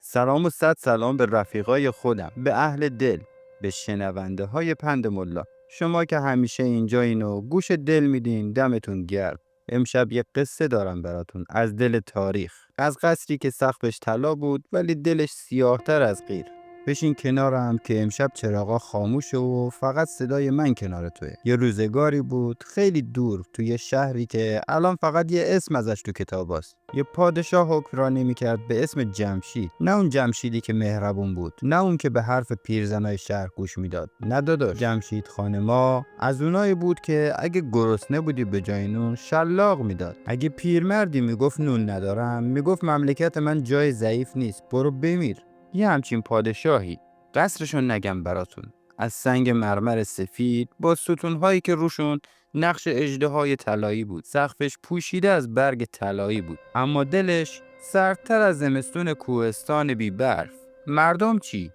سلام و صد سلام به رفیقای خودم، به اهل دل، به شنونده های پند ملا. شما که همیشه اینجایین و گوش دل میدین، دمتون گرم. امشب یه قصه دارم براتون از دل تاریخ، از قصری که سقفش طلا بود ولی دلش سیاه‌تر از قیر. بشین کنارم که امشب چراغا خاموشه و فقط صدای من کنار توه. یه روزگاری بود خیلی دور توی شهری که الان فقط یه اسم ازش تو کتاباست. یه پادشاه حکمرانی میکرد به اسم جمشید. نه اون جمشیدی که مهربون بود، نه اون که به حرف پیرزنای شهر گوش میداد. نه داداش، جمشید خان ما از اونایی بود که اگه گرسنه بودی به جای نون شلاق میداد. اگه پیرمردی میگفت نون ندارم، میگفت مملکت من جای ضعیف نیست، برو بمیر. یه همچین پادشاهی. قصرشو نگم براتون، از سنگ مرمر سفید با ستونهایی که روشون نقش اژدهای طلایی بود. سقفش پوشیده از برگ طلایی بود، اما دلش سردتر از زمستون کوهستان بی برف. مردم چی؟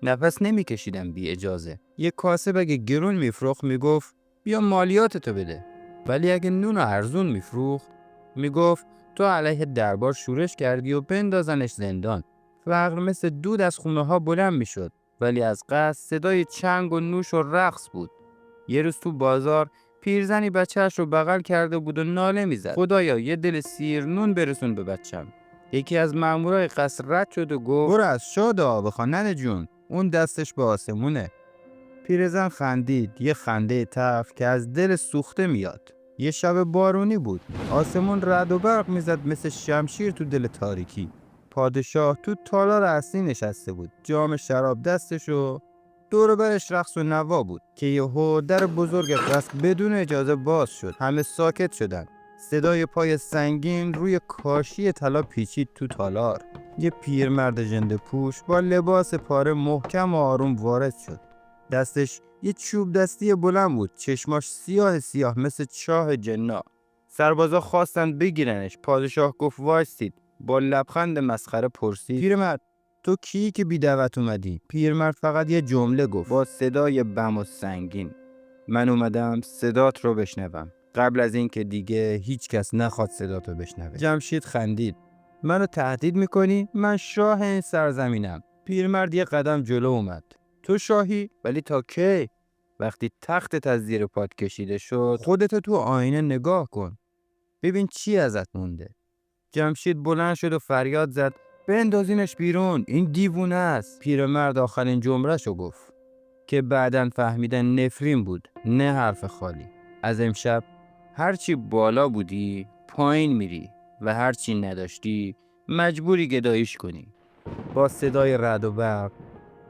نفس نمیکشیدن بی اجازه. یک کاسب اگه گرون میفروخت میگفت بیا مالیاتتو بده، ولی اگه نون ارزون میفروخت میگفت تو علیه دربار شورش کردی و بندازنش زندان. فقر مثل دود از خونه ها بلند میشد، ولی از قصد صدای چنگ و نوش و رقص بود. یه روز تو بازار پیرزنی بچه‌اش رو بغل کرده بود و ناله میزد خدایا یه دل سیر نون برسون به بچم. یکی از مامورای قصر رد شد و گفت برو از شاد آب خانن جون، اون دستش به آسمونه. پیرزن خندید، یه خنده تلخ که از دل سوخته میاد. یه شب بارونی بود، آسمون رعد و برق میزد مثل شمشیر تو دل تاریکی. پادشاه تو تالار اصلی نشسته بود، جام شراب دستش و دور و برش رقص و نوا بود که یهو در بزرگ قصر بدون اجازه باز شد. همه ساکت شدن. صدای پای سنگین روی کاشی طلا پیچید تو تالار. یه پیرمرد ژنده پوش با لباس پاره محکم و آروم وارد شد. دستش یه چوب دستی بلند بود، چشماش سیاه سیاه مثل چاه جنا. سربازا خواستن بگیرنش. پادشاه گفت وایسید. با لبخند مسخره پرسید پیرمرد تو کی که بی دعوت اومدی؟ پیرمرد فقط یه جمله گفت با صدای بم و سنگین: من اومدم صدات رو بشنوم، قبل از این که دیگه هیچ کس نخواد صدات رو بشنوه. جمشید خندید. منو تهدید میکنی؟ من شاه این سرزمینم. پیرمرد یه قدم جلو اومد. تو شاهی؟ ولی تا کی؟ وقتی تختت از زیر پات کشیده شد خودتو تو آینه نگاه کن، ببین چی ازت مونده. جمشید بلند شد و فریاد زد بندازینش بیرون، این دیوونه است. پیرمرد آخرین جمله‌شو گفت که بعداً فهمیدن نفرین بود، نه حرف خالی. از امشب هرچی بالا بودی پایین میری و هرچی نداشتی مجبوری گداییش کنی. با صدای رعد و برق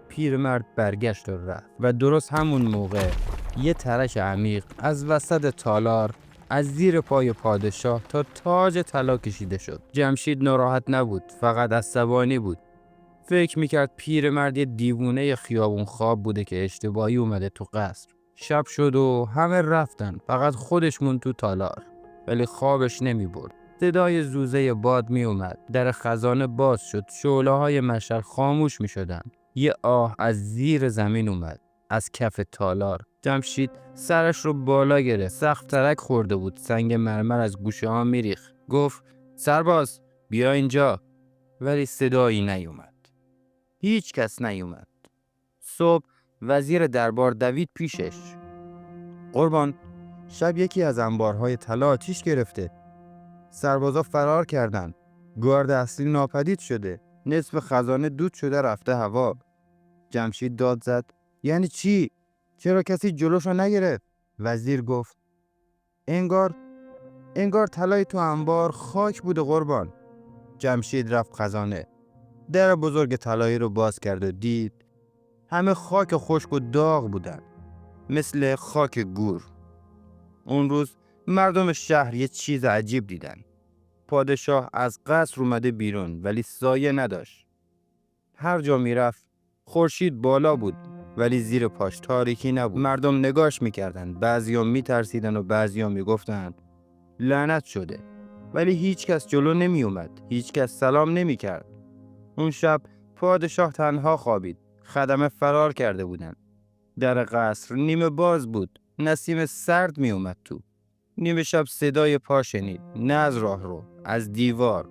پیرمرد برگشت و رفت و درست همون موقع یه ترش عمیق از وسط تالار از زیر پای پادشاه تا تاج طلا کشیده شد. جمشید ناراحت نبود، فقط عصبانی بود. فکر میکرد پیرمرد یه دیوونه خیابون خواب بوده که اشتباهی اومده تو قصر. شب شد و همه رفتن، فقط خودش موند تو تالار، ولی خوابش نمیبرد. صدای زوزه باد می اومد. در خزانه باز شد. شعله‌های مشعل خاموش می شدن. یه آه از زیر زمین اومد، از کف تالار. جمشید سرش رو بالا گرفت. سقف ترک خورده بود. سنگ مرمر از گوشه ها می ریخت. گفت سرباز بیا اینجا. ولی صدایی نیومد. هیچ کس نیومد. صبح وزیر دربار دوید پیشش. قربان، شب یکی از انبارهای طلا آتیش گرفته. سربازا فرار کردن. گارد اصلی ناپدید شده. نصف خزانه دود شده رفته هوا. جمشید داد زد یعنی چی؟ چرا کسی جلوشو نگرفت؟ وزیر گفت انگار طلای تو انبار خاک بوده قربان. جمشید رفت خزانه. در بزرگ طلایی رو باز کرد و دید همه خاک خشک و داغ بودن، مثل خاک گور. اون روز مردم شهر یه چیز عجیب دیدن. پادشاه از قصر اومده بیرون ولی سایه نداشت. هر جا میرفت خورشید بالا بود ولی زیر پاش تاریکی نبود. مردم نگاش میکردن، بعضیا میترسیدن و بعضیا میگفتن لعنت شده، ولی هیچ کس جلو نمی اومد، هیچ کس سلام نمی کرد. اون شب پادشاه تنها خوابید. خدمه فرار کرده بودن. در قصر نیمه باز بود. نسیم سرد می اومد تو. نیمه شب صدای پا شنید، نه از راه رو، از دیوار.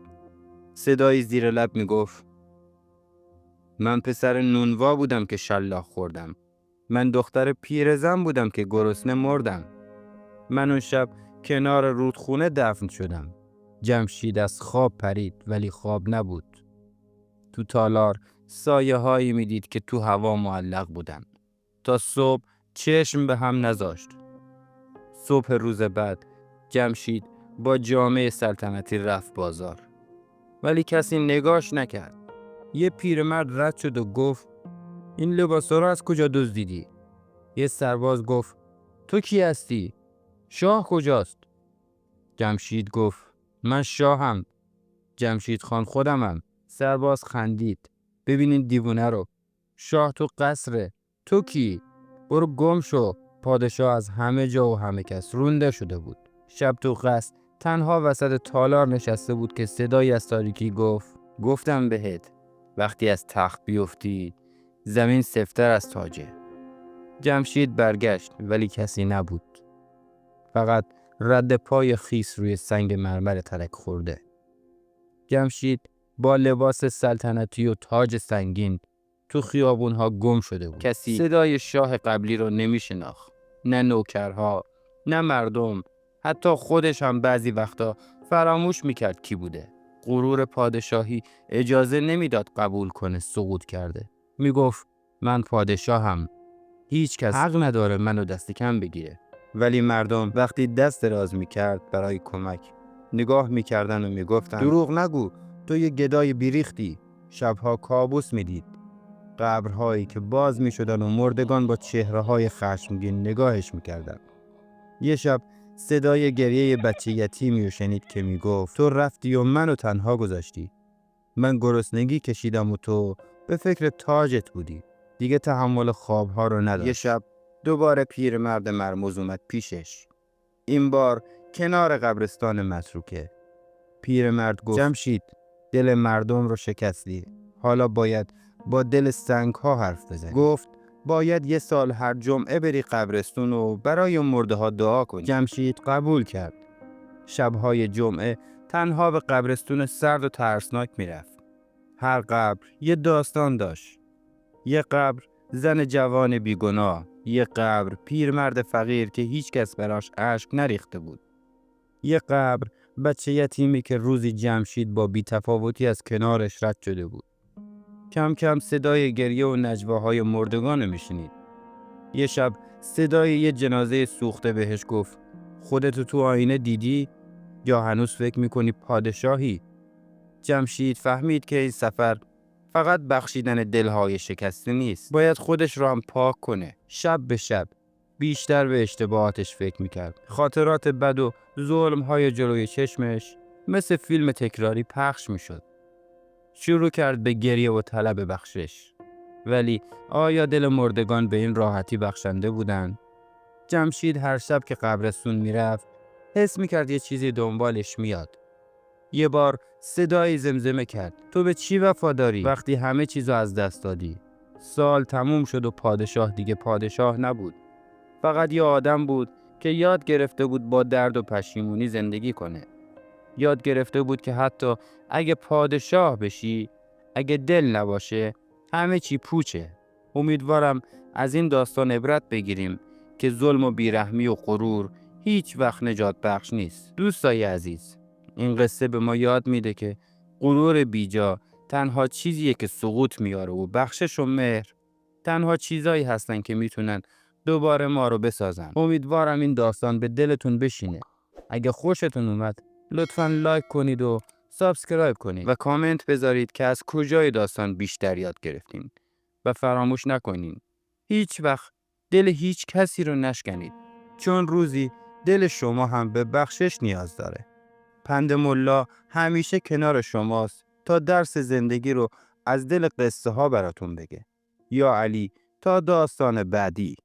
صدای زیر لب می گفت من پسر نونوا بودم که شلاق خوردم. من دختر پیرزن بودم که گرسنه مردم. من اون شب کنار رودخونه دفن شدم. جمشید از خواب پرید ولی خواب نبود. تو تالار سایه هایی میدید که تو هوا معلق بودن. تا صبح چشم به هم نذاشت. صبح روز بعد جمشید با جامعه سلطنتی رفت بازار. ولی کسی نگاش نکرد. یه پیرمرد رد شد و گفت این لباسا رو از کجا دزدیدی؟ یه سرباز گفت تو کی هستی؟ شاه کجاست؟ جمشید گفت من شاهم. جمشید خان خودمم. سرباز خندید. ببینین دیوونه رو. شاه تو قصره. تو کی؟ برو گم شو. پادشاه از همه جا و همه کس رونده شده بود. شب تو قصر تنها وسط تالار نشسته بود که صدایی از تاریکی گفتم بهت وقتی از تخت بیفتی زمین سفتر از تاجه. جمشید برگشت ولی کسی نبود. فقط رد پای خیس روی سنگ مرمر ترک خورده. جمشید با لباس سلطنتی و تاج سنگین تو خیابونها گم شده بود. کسی صدای شاه قبلی رو نمیشناخت. نه نوکرها، نه مردم، حتی خودش هم بعضی وقتا فراموش میکرد کی بوده. غرور پادشاهی اجازه نمیداد قبول کنه سقوط کرده. میگفت من پادشاهم. هیچ کس حق نداره منو دست کم بگیره. ولی مردم وقتی دست دراز میکرد برای کمک نگاه میکردن و میگفتن دروغ نگو، تو یه گدای بیریختی. شبها کابوس میدید. قبرهایی که باز میشدن و مردگان با چهرههای خشمگین نگاهش میکردن. یه شب صدای گریه بچه یتیمی رو شنید که میگفت تو رفتی و منو تنها گذاشتی. من گرسنگی کشیدم و تو به فکر تاجت بودی. دیگه تحمل خوابها رو نداشت. یه شب دوباره پیرمرد مرموز اومد پیشش. این بار کنار قبرستان متروکه. پیرمرد گفت جمشید دل مردم رو شکستی. حالا باید با دل سنگ ها حرف بزنی. گفت باید یه سال هر جمعه بری قبرستون و برای مرده ها دعا کنی. جمشید قبول کرد. شبهای جمعه تنها به قبرستون سرد و ترسناک میرفت. هر قبر یه داستان داشت. یه قبر زن جوان بیگناه، یه قبر پیرمرد فقیر که هیچ کس براش اشک نریخته بود. یه قبر بچه یتیمی که روزی جمشید با بی‌تفاوتی از کنارش رد شده بود. کم کم صدای گریه و نجواهای مردگان میشنید. یه شب صدای یه جنازه سوخته بهش گفت خودتو تو آینه دیدی؟ یا هنوز فکر میکنی پادشاهی؟ جمشید فهمید که این سفر فقط بخشیدن دلهای شکسته نیست. باید خودش رو هم پاک کنه. شب به شب بیشتر به اشتباهاتش فکر میکرد. خاطرات بد و ظلمهای جلوی چشمش مثل فیلم تکراری پخش میشد. شروع کرد به گریه و طلب بخشش. ولی آیا دل مردگان به این راحتی بخشنده بودن؟ جمشید هر شب که قبرستون میرفت حس میکرد یه چیزی دنبالش میاد. یه بار صدایی زمزمه کرد تو به چی وفاداری وقتی همه چیزو از دست دادی؟ سال تموم شد و پادشاه دیگه پادشاه نبود. فقط یه آدم بود که یاد گرفته بود با درد و پشیمونی زندگی کنه. یاد گرفته بود که حتی اگه پادشاه بشی، اگه دل نباشه، همه چی پوچه. امیدوارم از این داستان عبرت بگیریم که ظلم و بیرحمی و غرور هیچ وقت نجات بخش نیست. دوستای عزیز، این قصه به ما یاد میده که غرور بیجا تنها چیزیه که سقوط میاره و بخشش و مهر تنها چیزایی هستن که میتونن دوباره ما رو بسازن. امیدوارم این داستان به دلتون بشینه. اگه خوشتون اومد لطفاً لایک کنید و سابسکرایب کنید و کامنت بذارید که از کجای داستان بیشتر یاد گرفتین و فراموش نکنین هیچ وقت دل هیچ کسی رو نشکنید، چون روزی دل شما هم به بخشش نیاز داره. پند ملا همیشه کنار شماست تا درس زندگی رو از دل قصه ها براتون بگه. یا علی تا داستان بعدی.